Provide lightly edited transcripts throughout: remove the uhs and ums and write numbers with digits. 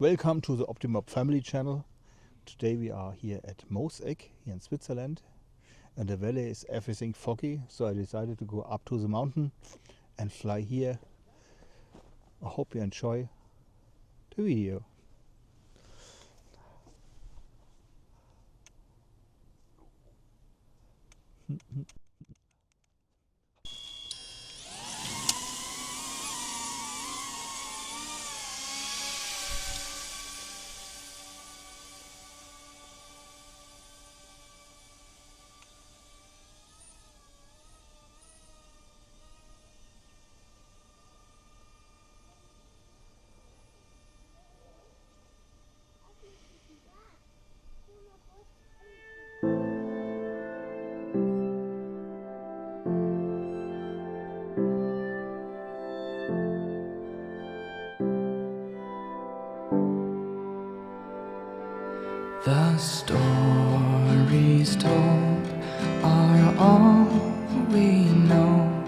Welcome to the Optimop Family Channel. Today we are here at Moosegg here in Switzerland, and the valley is everything foggy, so I decided to go up to the mountain and fly here. I hope you enjoy the video. The stories told are all we know,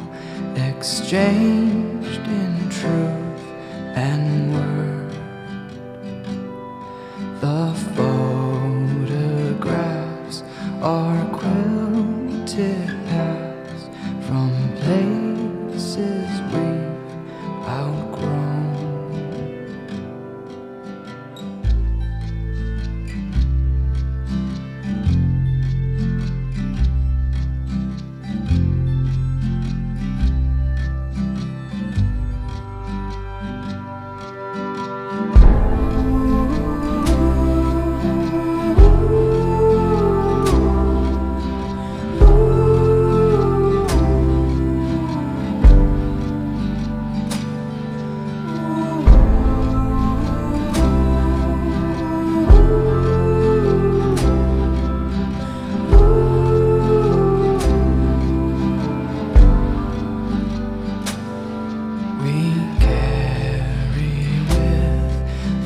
exchanged in truth and word. The photographs are quilted paths from places we've outgrown.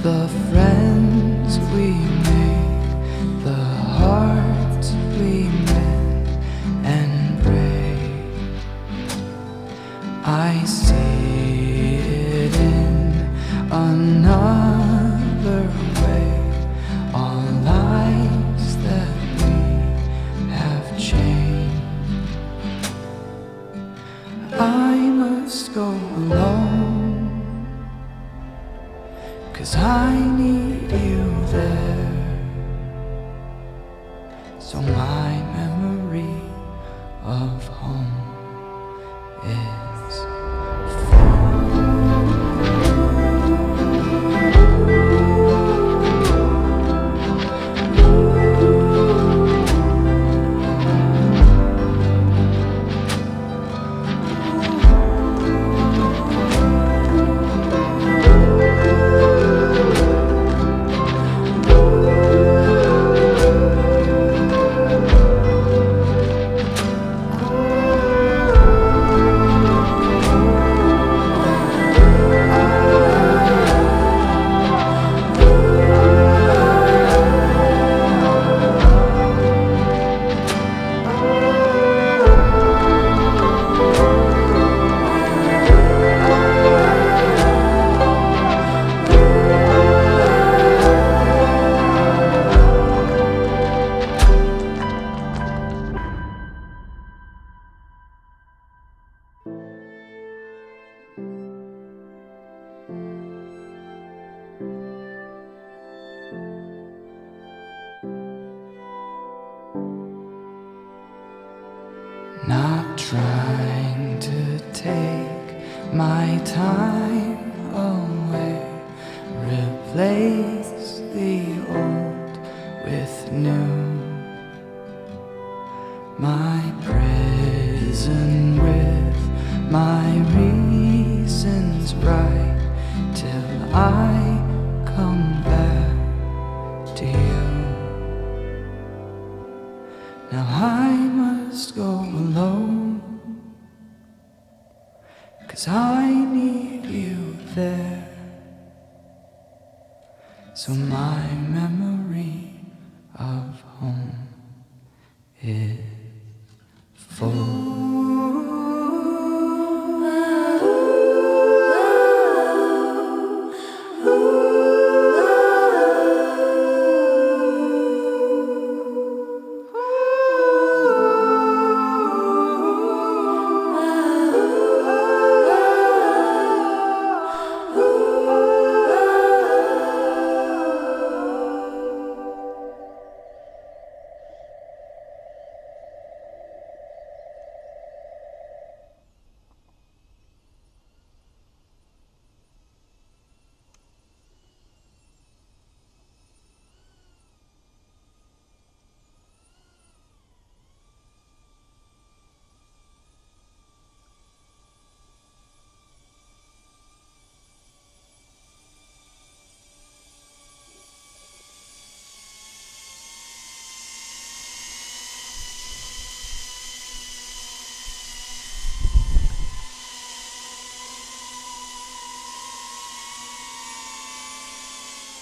The friends we made, the hearts we mend and break. I see it in another way, all lives that we have changed. I must go alone, 'cause I need you there, so my memory of home is not trying to take my time away, replace the old with new. My prison with my reasons right, till I come back to you. Now I must go alone, 'cause I need you there, so my memory of home is full.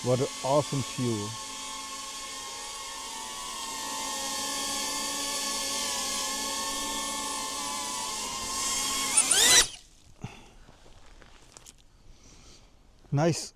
What an awesome view. Nice.